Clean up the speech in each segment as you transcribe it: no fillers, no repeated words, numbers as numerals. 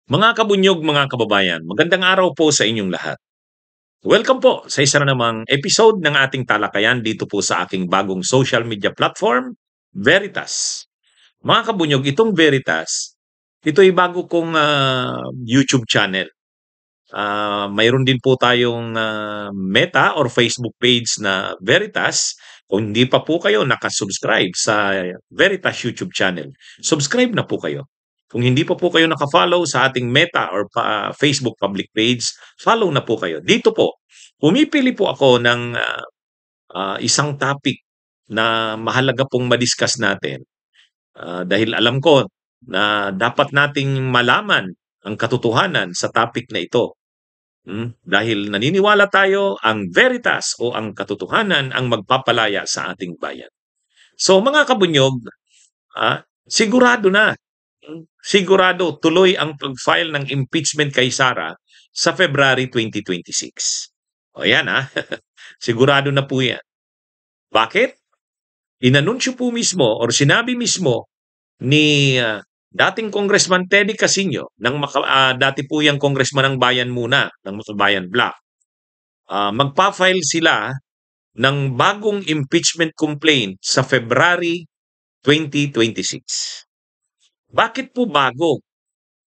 Mga kabunyog, mga kababayan, magandang araw po sa inyong lahat. Welcome po sa isa na namang episode ng ating talakayan dito po sa aking bagong social media platform, Veritas. Mga kabunyog, itong Veritas, ito ay bago kong YouTube channel. Mayroon din po tayong Meta or Facebook page na Veritas. Kung hindi pa po kayo nakasubscribe sa Veritas YouTube channel, subscribe na po kayo. Kung hindi pa po kayo nakafollow sa ating Meta or Facebook public page, follow na po kayo. Dito po, pumipili po ako ng isang topic na mahalaga pong madiscuss natin. Dahil alam ko na dapat nating malaman ang katotohanan sa topic na ito. Dahil naniniwala tayo ang veritas o ang katotohanan ang magpapalaya sa ating bayan. So mga kabunyog, sigurado na, sigurado tuloy ang pag-file ng impeachment kay Sara sa February 2026. O yan sigurado na po yan. Bakit? Inanunsyo po mismo or sinabi mismo ni dating Congressman Teddy Casino, dati po yung congressman ng Bayan Muna, ng Bayan Black. Magpa-file sila ng bagong impeachment complaint sa February 2026. Bakit po bago?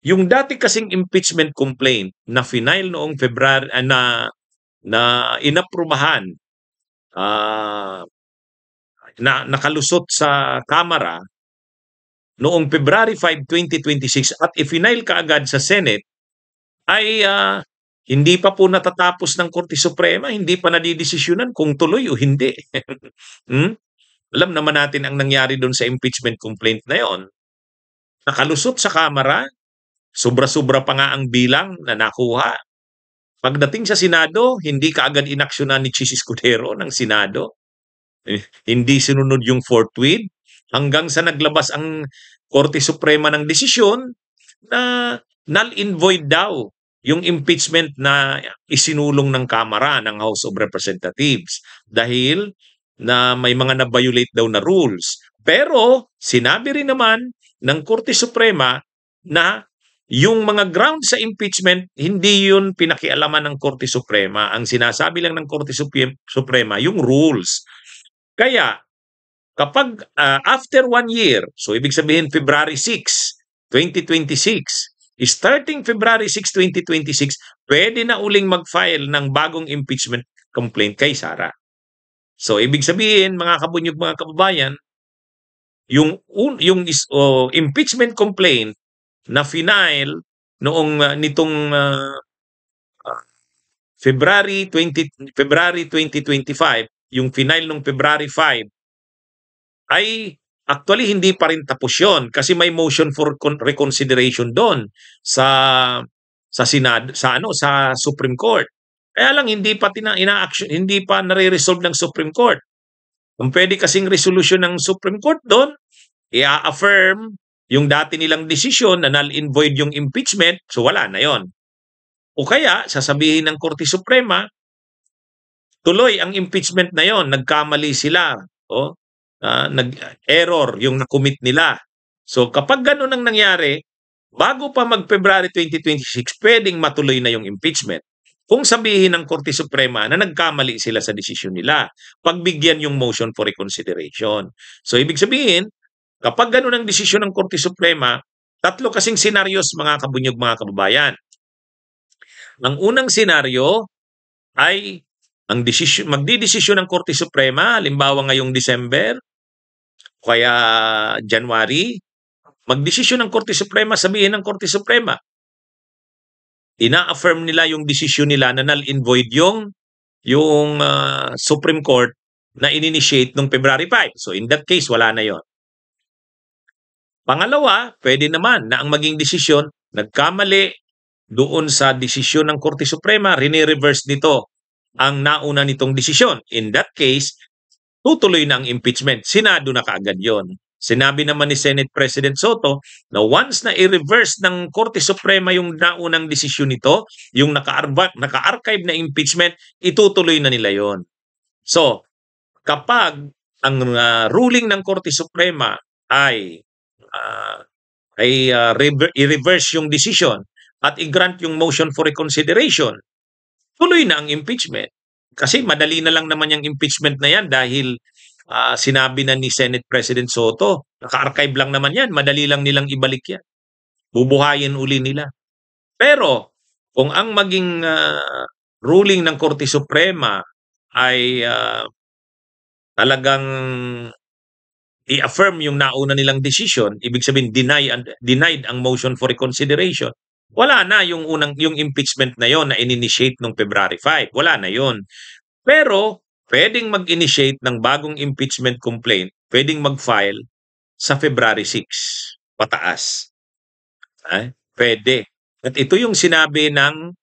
Yung dati kasing impeachment complaint na final noong February na inaprubahan na nakalusot sa Kamara noong February 5, 2026 at i-final kaagad sa Senate ay hindi pa po natatapos ng Korte Suprema, hindi pa nadidesisyonan kung tuloy o hindi. Alam naman natin ang nangyari doon sa impeachment complaint na yon. Nakalusot sa Kamara, sobra-sobra pa nga ang bilang na nakuha. Pagdating sa Senado, hindi kaagad inaksyonan ni Chis Escudero ng Senado. Hindi sinunod yung forthwith hanggang sa naglabas ang Korte Suprema ng desisyon na null and void daw yung impeachment na isinulong ng Kamara ng House of Representatives dahil na may mga na-violate daw na rules. Pero sinabi rin naman ng Korte Suprema na yung mga grounds sa impeachment, hindi yun pinakialaman ng Korte Suprema. Ang sinasabi lang ng Korte Suprema, yung rules. Kaya, kapag after 1 year, so ibig sabihin February 6, 2026, starting February 6, 2026, pwede na uling mag-file ng bagong impeachment complaint kay Sara. So ibig sabihin, mga kabunyog, mga kababayan, yung impeachment complaint na final noong nitong February 2025, yung final nung February 5, ay actually hindi pa rin tapos yun kasi may motion for reconsideration doon sa Senado, sa Supreme Court. Kaya lang hindi pa ina-action, hindi pa nare-resolve ng Supreme Court. Kung pwede kasing resolution ng Supreme Court doon, i-affirm yung dati nilang desisyon na null and void yung impeachment, so wala na yon. O kaya sasabihin ng Korte Suprema, tuloy ang impeachment na yon, nagkamali sila, nag-error yung na-commit nila. So kapag gano'n ang nangyari, bago pa mag-February 2026, pwedeng matuloy na yung impeachment. Kung sabihin ng Korte Suprema na nagkamali sila sa desisyon nila, pagbigyan yung motion for reconsideration. So ibig sabihin, kapag gano'n ang desisyon ng Korte Suprema, tatlo kasing senaryos, mga kabunyog, mga kababayan. Ang unang senaryo ay ang magdidesisyon ng Korte Suprema, halimbawa ngayong December, kaya January, magdesisyon ng Korte Suprema, sabihin ng Korte Suprema, ina-affirm nila yung desisyon nila na null and void yung Supreme Court na in-initiate noong February 5. So in that case, wala na yon. Pangalawa, pwede naman na ang maging desisyon, nagkamali doon sa desisyon ng Korte Suprema, rini-reverse nito ang nauna nitong desisyon. In that case, tutuloy na ang impeachment. Senado na kaagad yon. Sinabi naman ni Senate President Soto na once na i-reverse ng Korte Suprema yung naunang desisyon nito, yung naka-archive na impeachment, itutuloy na nila yon. So, kapag ang ruling ng Korte Suprema ay i-reverse yung decision at i-grant yung motion for reconsideration, tuloy na ang impeachment. Kasi madali na lang naman yung impeachment na yan dahil sinabi na ni Senate President Soto, naka-archive lang naman yan, madali lang nilang ibalik yan. Bubuhayin uli nila. Pero kung ang maging ruling ng Korte Suprema ay talagang i-affirm yung nauna nilang decision, ibig sabihin denied ang motion for reconsideration, wala na yung impeachment na yon na in-initiate noong February 5. Wala na yon. Pero pwedeng mag-initiate ng bagong impeachment complaint, pwedeng mag-file sa February 6 pataas. Pwede. At ito yung sinabi ng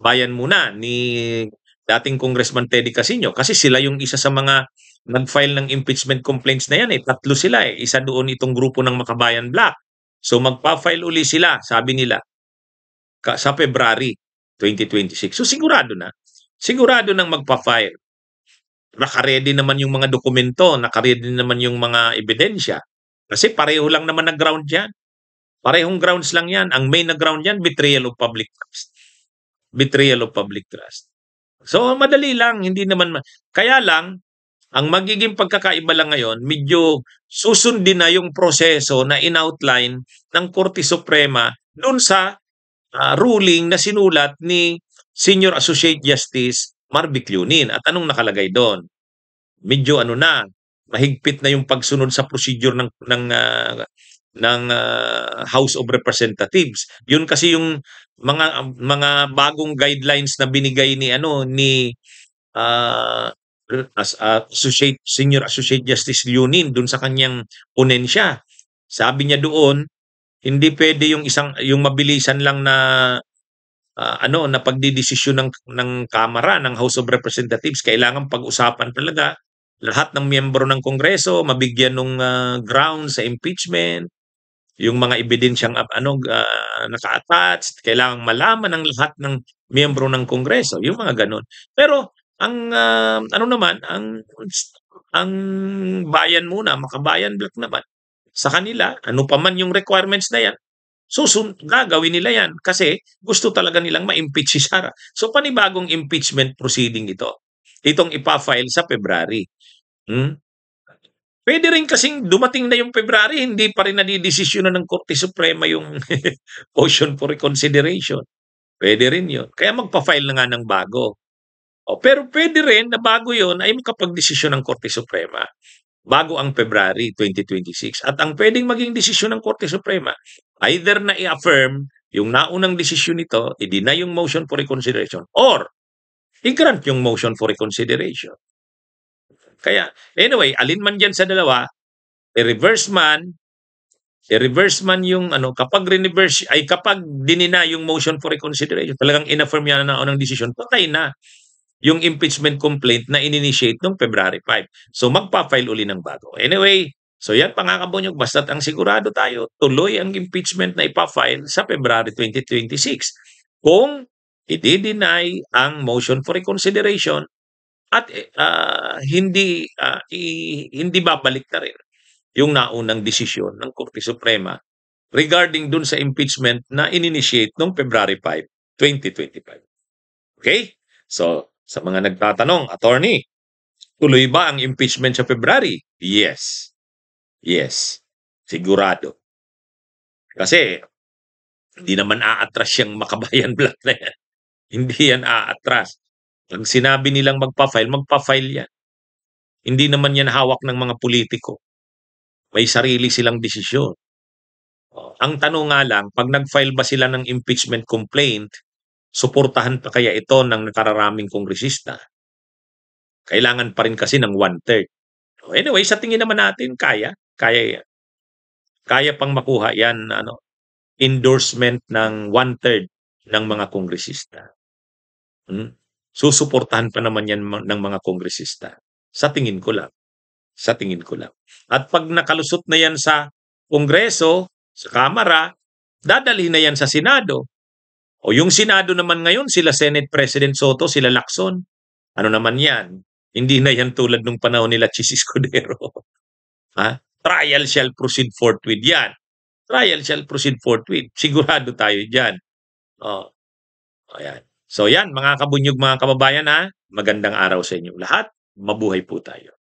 Bayan Muna ni dating Congressman Teddy Casino kasi sila yung isa sa mga nag-file ng impeachment complaints na yan eh. Tatlo sila eh. Isa doon itong grupo ng Makabayan Black. So magpa-file uli sila, sabi nila, sa February 2026. So sigurado na. Sigurado nang magpa-file. Naka-ready naman yung mga dokumento, naka-ready naman yung mga ebidensya. Kasi pareho lang naman na ground yan. Parehong grounds lang yan. Ang main na ground yan, betrayal of public trust. Betrayal of public trust. So madali lang, hindi naman kaya lang ang magiging pagkakaiba lang ngayon, medyo susundin na yung proseso na in-outline ng Korte Suprema doon sa ruling na sinulat ni Senior Associate Justice Marvic Leonin. At anong nakalagay doon? Medyo mahigpit na yung pagsunod sa procedure ng House of Representatives. Yun kasi yung mga bagong guidelines na binigay ni Senior Associate Justice Leonin dun sa kanyang ponensya. Sabi niya doon, hindi pwede yung mabilisan lang na na pagdidesisyon ng Kamara, ng House of Representatives. Kailangan pag-usapan talaga lahat ng miyembro ng Kongreso, mabigyan ng ground sa impeachment, yung mga ebidensyang naka-attached, kailangan malaman ng lahat ng miyembro ng Kongreso, yung mga ganun. Pero ang ang Bayan Muna, Makabayan Black naman, sa kanila, ano pa man yung requirements na yan, gagawin nila yan kasi gusto talaga nilang ma-impeach si Sara. So panibagong impeachment proceeding ito. Itong ipa-file sa February. Pwede rin kasing dumating na yung February, hindi pa rin nadidesisyonan ng Korte Suprema yung motion for reconsideration. Pwede rin yun. Kaya magpa-file na nga ng bago. Pero pwede rin na bago yun ay makapag-desisyon ng Korte Suprema bago ang February 2026. At ang pwedeng maging desisyon ng Korte Suprema, either na i-affirm yung naunang desisyon nito, i-deny yung motion for reconsideration, or i-grant yung motion for reconsideration. Kaya, anyway, alin man dyan sa dalawa, i-reverse man yung kapag dinina yung motion for reconsideration, talagang in-affirm yan na unang decision, patay na yung impeachment complaint na in-initiate noong February 5. So magpa-file uli ng bago. Anyway, so yan pangakabonyog, basta't ang sigurado tayo, tuloy ang impeachment na ipa-file sa February 2026. Kung i-deny ang motion for reconsideration at hindi babalik na rin yung naunang desisyon ng Korte Suprema regarding dun sa impeachment na in-initiate noong February 5, 2025. Okay? So, sa mga nagtatanong, attorney, tuloy ba ang impeachment sa February? Yes. Yes. Sigurado. Kasi, hindi naman aatras yung Makabayan Black na yan. Hindi yan aatras. Pag sinabi nilang magpa-file yan. Hindi naman yan hawak ng mga politiko. May sarili silang desisyon. Ang tanong nga lang, pag nag-file ba sila ng impeachment complaint, suportahan pa kaya ito ng nakararaming kongresista? Kailangan pa rin kasi ng 1/3. Anyway, sa tingin naman natin, kaya yan. Kaya pang makuha yan, endorsement ng 1/3 ng mga kongresista. Susuportahan pa naman yan ng mga kongresista. Sa tingin ko lang. At pag nakalusot na yan sa Kongreso, sa Kamara, dadalhin na yan sa Senado. O yung Senado naman ngayon, sila Senate President Soto, sila Lacson. Ano naman yan? Hindi na yan tulad nung panahon nila Chis Escudero. Trial shall proceed forthwith yan. Trial shall proceed forthwith. Sigurado tayo dyan. Oh, ayan. So yan mga kabunyog, mga kababayan, magandang araw sa inyong lahat. Mabuhay po tayo.